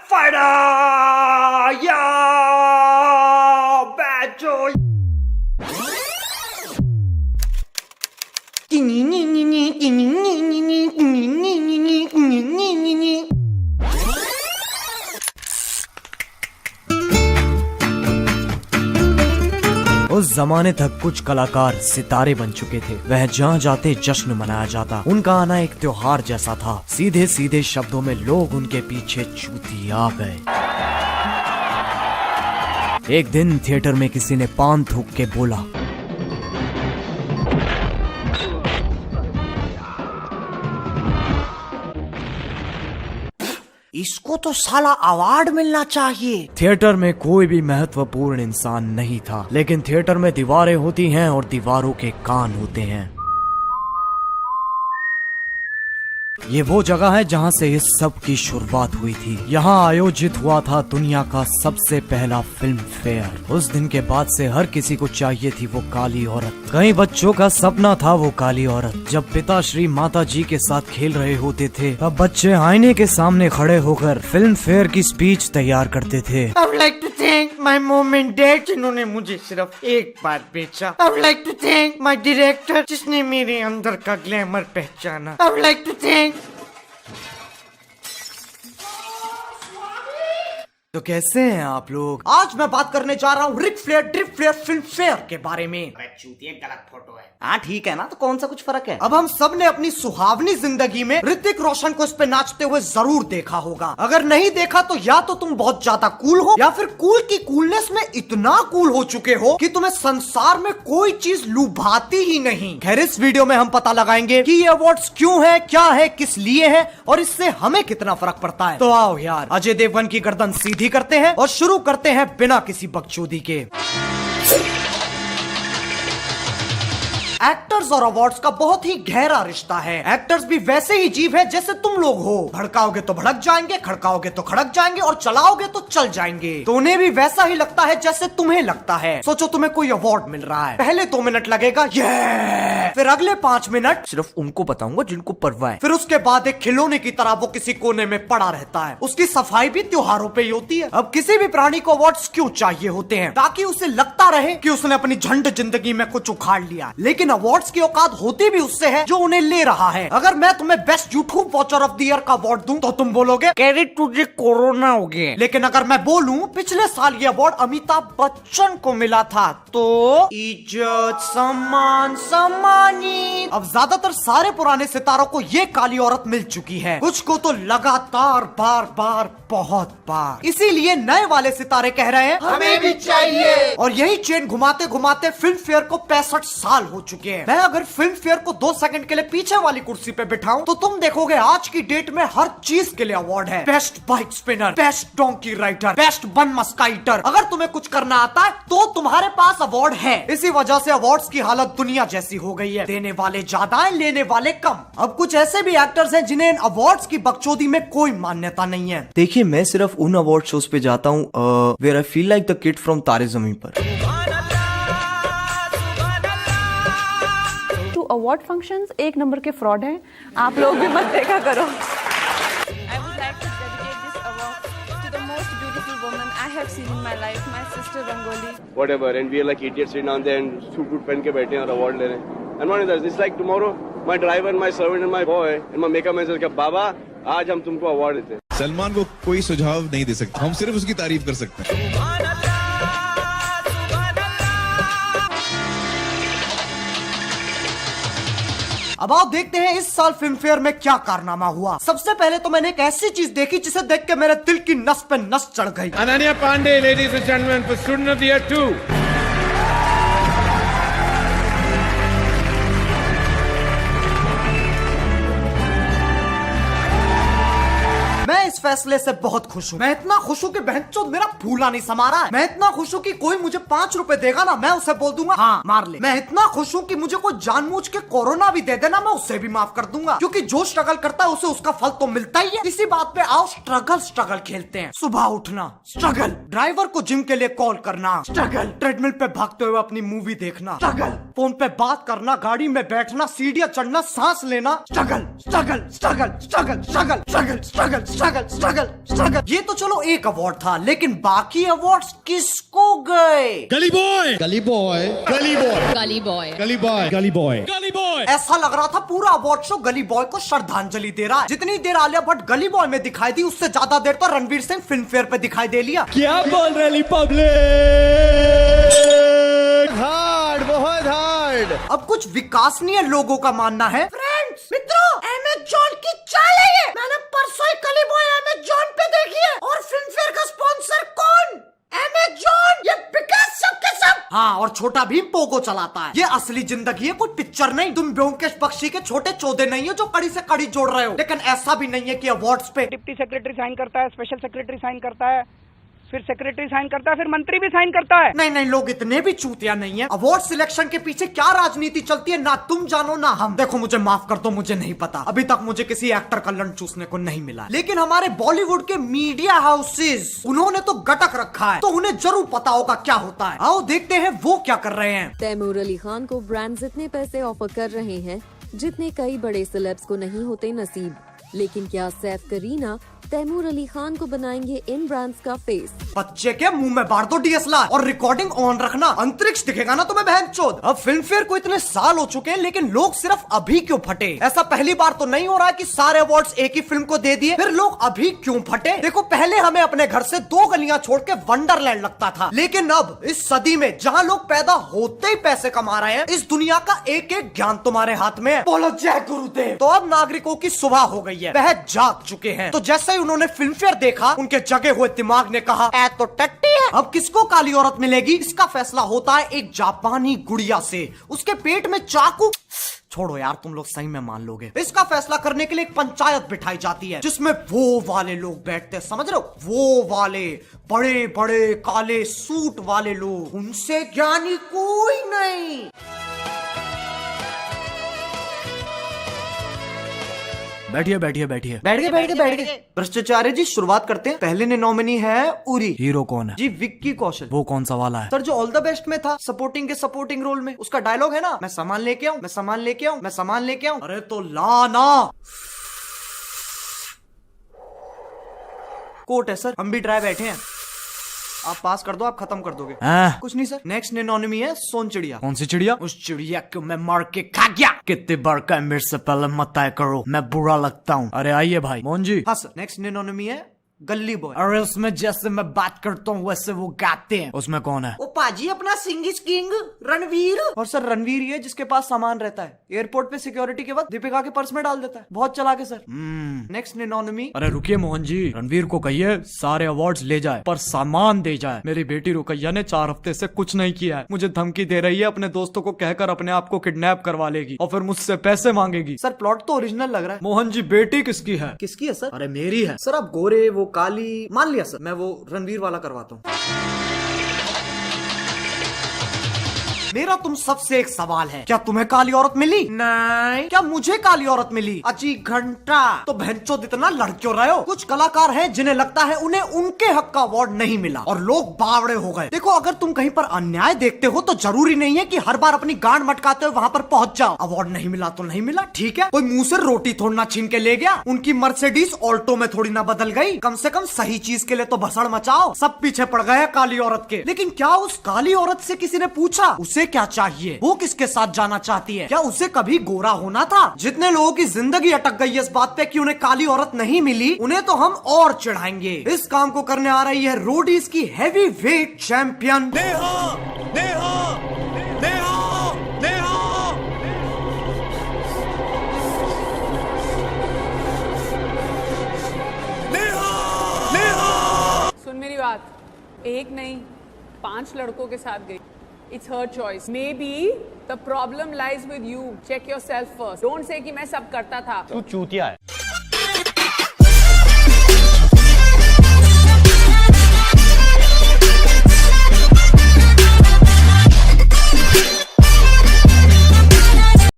fighter! Yeah, battle! उस जमाने तक कुछ कलाकार सितारे बन चुके थे। वह जहाँ जाते जश्न मनाया जाता। उनका आना एक त्योहार जैसा था। सीधे सीधे शब्दों में लोग उनके पीछे चूतिया गए। एक दिन थिएटर में किसी ने पान थूक के बोला, इसको तो साला अवार्ड मिलना चाहिए। थिएटर में कोई भी महत्वपूर्ण इंसान नहीं था, लेकिन थिएटर में दीवारें होती हैं और दीवारों के कान होते हैं। ये वो जगह है जहाँ से इस सब की शुरुआत हुई थी। यहाँ आयोजित हुआ था दुनिया का सबसे पहला फिल्म फेयर। उस दिन के बाद से हर किसी को चाहिए थी वो काली औरत। कई बच्चों का सपना था वो काली औरत। जब पिताश्री माता जी के साथ खेल रहे होते थे, तब बच्चे आईने के सामने खड़े होकर फिल्म फेयर की स्पीच तैयार करते थे। I would like to thank my mom and dad जिन्होंने मुझे सिर्फ एक बार बेचा। I would like to thank my director जिसने मेरे अंदर का ग्लैमर पहचाना। I would like to thank तो कैसे हैं आप लोग? आज मैं बात करने जा रहा हूँ Ric Flair drip flair Filmfare के बारे में। चूतिया गलत फोटो है। हाँ ठीक है ना, तो कौन सा कुछ फर्क है। अब हम सब ने अपनी सुहावनी जिंदगी में ऋतिक रोशन को इस पे नाचते हुए जरूर देखा होगा। अगर नहीं देखा तो या तो तुम बहुत ज्यादा कूल हो, या फिर कूल की कूलनेस में इतना कूल हो चुके हो कि तुम्हें संसार में कोई चीज लुभाती ही नहीं। खैर, इस वीडियो में हम पता लगाएंगे कि ये अवार्ड्स क्यों है, क्या है, किस लिए है और इससे हमें कितना फर्क पड़ता है। तो आओ यार, अजय देवगन की गर्दन सीधी करते हैं और शुरू करते हैं बिना किसी बकचोदी के। एक्टर्स और अवार्ड्स का बहुत ही गहरा रिश्ता है। एक्टर्स भी वैसे ही जीव है जैसे तुम लोग हो। भड़काओगे तो भड़क जाएंगे, खड़काओगे तो खड़क जाएंगे और चलाओगे तो चल जाएंगे। तो उन्हें भी वैसा ही लगता है जैसे तुम्हें लगता है। सोचो तुम्हें कोई अवार्ड मिल रहा है, पहले 2 मिनट लगेगा ये, फिर अगले 5 मिनट सिर्फ उनको बताऊंगा जिनको परवाह है। फिर उसके बाद एक खिलौने की तरह वो किसी कोने में पड़ा रहता है। उसकी सफाई भी त्योहारों पे ही होती है। अब किसी भी प्राणी को अवार्ड्स क्यों चाहिए होते हैं? ताकि उसे लगता रहे कि उसने अपनी झंड जिंदगी में कुछ उखाड़ लिया। लेकिन अवार्ड्स की औकात होती भी उससे है जो उन्हें ले रहा है। अगर मैं तुम्हें best YouTube watcher of the year का अवार्ड दूं तो तुम बोलोगे क्रेडिट तुझे कोरोना हो गया। लेकिन अगर मैं बोलूं पिछले साल ये अवार्ड अमिताभ बच्चन को मिला था, तो इज्जत सम्मान सम्मानित। अब ज्यादातर सारे पुराने सितारों को ये काली औरत मिल चुकी है, कुछ को तो लगातार बार बार बहुत बार। इसीलिए नए वाले सितारे कह रहे हैं हमें भी चाहिए। और यही चेन घुमाते घुमाते फिल्म फेयर को 65 साल हो चुके हैं। मैं अगर फिल्म फेयर को 2 सेकंड के लिए पीछे वाली कुर्सी पे बिठाऊं तो तुम देखोगे आज की डेट में हर चीज के लिए अवार्ड है। Best bike spinner, best donkey rider, best bun musketeer. अगर तुम्हें कुछ करना आता है तो तुम्हारे पास अवार्ड है। इसी वजह से अवार्ड्स की हालत दुनिया जैसी हो गई है। देने वाले ज्यादा है, लेने वाले कम। अब कुछ ऐसे भी एक्टर्स हैं जिन्हें इन अवार्ड्स की बकचोदी में कोई मान्यता नहीं है। देखिए, मैं सिर्फ उन अवार्ड शोज पे जाता हूँ where I feel like the kid from Taare Zameen Par. Award functions एक नंबर के फ्रॉड हैं। आप लोग भी मत देखा करो। I would like to dedicate this award to the most beautiful woman I have seen in my life, my sister Rangoli. Whatever, and we are like idiots sitting down there and suit पहन के बैठे हैं और award ले रहे हैं। And one is this, it's like tomorrow my driver, my servant and my boy and my makeup man says कि बाबा आज हम तुमको अवार्ड देते हैं। सलमान को कोई सुझाव नहीं दे सकता, हम सिर्फ उसकी तारीफ कर सकते हैं। अब आओ देखते हैं इस साल फिल्म फेयर में क्या कारनामा हुआ। सबसे पहले तो मैंने एक ऐसी चीज देखी जिसे देख के मेरे दिल की नस पे नस चढ़ गई। Ananya Panday, ladies and gentleman, for student of the year 2। मैं इस फैसले से बहुत खुश हूँ। मैं इतना खुश हूँ कि बहनचोद मेरा फूला नहीं समा रहा है। मैं इतना खुश हूँ कि कोई मुझे 5 रुपए देगा ना, मैं उसे बोल दूंगा हाँ मार ले। मैं इतना खुश हूँ कि मुझे कोई जानबूझ के कोरोना भी दे देना, मैं उसे भी माफ कर दूंगा। क्योंकि जो स्ट्रगल करता है उसे उसका फल तो मिलता ही है। इसी बात पे आओ स्ट्रगल खेलते हैं। सुबह उठना स्ट्रगल, ड्राइवर को जिम के लिए कॉल करना स्ट्रगल, ट्रेडमिल पे भागते हुए अपनी मूवी देखना स्ट्रगल, फोन पे बात करना, गाड़ी में बैठना, सीढ़ियाँ चढ़ना, सांस लेना, struggle struggle struggle struggle struggle struggle struggle struggle struggle struggle. ये तो चलो एक अवार्ड था, लेकिन बाकी अवार्ड्स किसको गए? गली बॉय, गली बॉय, गली बॉय, Gully boy. गली बॉय, गली बॉय, गली बॉय। ऐसा लग रहा था पूरा अवार्ड शो गली बॉय को श्रद्धांजलि दे रहा है। जितनी देर आलिया भट्ट गली बॉय में दिखाई दी, उससे ज्यादा देर तो रणवीर सिंह फिल्म फेयर पे दिखाई दे लिया। क्या बोल रही पब्लिक? हार्ड, बहुत हार्ड। अब कुछ विकासनीय लोगों का मानना है, फ्रेंड्स, मित्रों, अमेज़न की चाल है ये। मैंने परसों ही गली बॉय अमेज़न पे देखी है, और फिल्म फेयर का स्पॉन्सर कौन? अमेज़न। ये बिकास सबके सब। हाँ, और छोटा भीम पोगो चलाता है। ये असली जिंदगी है, कोई पिक्चर नहीं। तुम ब्योमकेश बख्शी के छोटे चौधे नहीं हो जो कड़ी से कड़ी जोड़ रहे हो। लेकिन ऐसा भी नहीं है कि अवार्ड्स पे डिप्टी सेक्रेटरी साइन करता है, स्पेशल सेक्रेटरी साइन करता है, फिर सेक्रेटरी साइन करता है, फिर मंत्री भी साइन करता है। नहीं, लोग इतने भी चूतिया नहीं है। अवार्ड सिलेक्शन के पीछे क्या राजनीति चलती है, ना तुम जानो ना हम। देखो, मुझे माफ कर दो, मुझे नहीं पता। अभी तक मुझे किसी एक्टर का लंच चूसने को नहीं मिला। लेकिन हमारे बॉलीवुड के मीडिया हाउसेस, उन्होंने तो गटक रखा है, तो उन्हें जरूर पता होगा क्या होता है। आओ देखते हैं वो क्या कर रहे हैं। तैमूर अली खान को ब्रांड्स इतने पैसे ऑफर कर रहे हैं जितने कई बड़े सेलेब्स को नहीं होते नसीब। लेकिन क्या सैफ करीना तैमूर अली खान को बनाएंगे इन ब्रांड्स का फेस? बच्चे के मुंह में बाढ़ दो डीएसएलआर और रिकॉर्डिंग ऑन रखना, अंतरिक्ष दिखेगा ना तुम्हें बहनचोद। अब फिल्म फेयर को इतने साल हो चुके हैं, लेकिन लोग सिर्फ अभी क्यों फटे? ऐसा पहली बार तो नहीं हो रहा है कि सारे अवार्ड्स एक ही फिल्म को दे दिए, फिर लोग अभी क्यों फटे? देखो, पहले हमें अपने घर से 2 गलियां छोड़ के वंडरलैंड लगता था, लेकिन अब इस सदी में जहाँ लोग पैदा होते ही पैसे कमा रहे हैं, इस दुनिया का एक एक ज्ञान तुम्हारे हाथ में है। बोलो जय गुरुदेव। तो अब नागरिकों की सुबह हो गई है, वह जाग चुके हैं। तो जैसे ही उन्होंने फिल्म फेयर देखा, उनके जगे हुए दिमाग ने कहा, ऐ तो टट्टी है। अब किसको काली औरत मिलेगी, इसका फैसला होता है एक जापानी गुड़िया से। उसके पेट में चाकू, छोड़ो यार, तुम लोग सही में मान लोगे। इसका फैसला करने के लिए एक पंचायत बिठाई जाती है, जिसमें वो वाले लोग बैठते हैं, समझ रहे हो, वो वाले बड़े बड़े काले सूट वाले लोग। उनसे ज्ञानी कोई नहीं। बैठिए बैठिए बैठिए। बैठ गए। भ्रष्टाचार्य जी, शुरुआत करते हैं। पहले ने नॉमिनी है उरी। हीरो कौन है? जी, विक्की कौशल। वो कौन सा वाला है? सर, जो ऑल द बेस्ट में था, सपोर्टिंग के सपोर्टिंग रोल में। उसका डायलॉग है ना, मैं सामान लेके आऊं, मैं सामान लेके आऊं, मैं सामान लेके आऊं। अरे तो ला ना। कोर्ट है सर, हम भी ड्राई बैठे हैं। आप पास कर दो, आप खत्म कर दोगे। कुछ नहीं सर। नेक्स्ट एनोनिमी है सोन चिड़िया। कौन सी चिड़िया? उस चिड़िया को मैं मार के खा गया। कितने बार का मेरे से पहले मत तय करो, मैं बुरा लगता हूँ। अरे आइए भाई मोहन जी। हाँ सर। नेक्स्ट एनोनिमी है गली बॉय। अरे उसमें जैसे मैं बात करता हूँ वैसे वो गाते हैं। उसमें कौन है? ओ पाजी, अपना सिंग इज किंग रणवीर। और सर, रणवीर ये जिसके पास सामान रहता है, एयरपोर्ट पे सिक्योरिटी के वक्त दीपिका के पर्स में डाल देता है। बहुत चला के सर। नेक्स्ट एनोनिमी। अरे रुकिए मोहन जी, रणवीर को कहिए सारे अवार्ड्स ले जाए पर सामान दे जाए। मेरी बेटी रुकैया ने 4 हफ्ते से कुछ नहीं किया है, मुझे धमकी दे रही है, अपने दोस्तों को कहकर अपने आप को किडनैप करवा लेगी और फिर मुझसे पैसे मांगेगी। सर, प्लॉट तो ओरिजिनल लग रहा है। मोहन जी, बेटी किसकी है? किसकी है सर? अरे मेरी है सर। आप गोरे, वो काली, मान लिया सर, मैं वो रणवीर वाला करवाता हूँ। मेरा तुम सबसे एक सवाल है, क्या तुम्हें काली औरत मिली? नहीं। क्या मुझे काली औरत मिली? अजी घंटा। तो बहनचोद इतना लड़ क्यों रहे हो? कुछ कलाकार हैं जिन्हें लगता है उन्हें उनके हक का अवार्ड नहीं मिला और लोग बावड़े हो गए। देखो, अगर तुम कहीं पर अन्याय देखते हो तो जरूरी नहीं है कि हर बार अपनी गांड मटकाते हुए वहां पर पहुंच जाओ। अवार्ड नहीं मिला तो नहीं मिला, ठीक है। कोई मुंह से रोटी थोड़ी ना छीन के ले गया, उनकी मर्सिडीज ऑल्टो में थोड़ी ना बदल गई। कम से कम सही चीज के लिए तो भसड़ मचाओ। सब पीछे पड़ गए काली औरत के। लेकिन क्या उस काली औरत से किसी ने पूछा उसे क्या चाहिए, वो किसके साथ जाना चाहती है? क्या उसे कभी गोरा होना था? जितने लोगों की जिंदगी अटक गई है इस बात पे कि उन्हें काली औरत नहीं मिली, उन्हें तो हम और चिढ़ाएंगे। इस काम को करने आ रही है रोडीज की heavy weight champion Neha. Neha, Neha, Neha. Neha, Neha. सुन मेरी बात, एक नहीं 5 लड़कों के साथ गई। It's her choice. Maybe the problem lies with you. Check yourself first. Don't say कि मैं सब करता था। तू चूतिया है।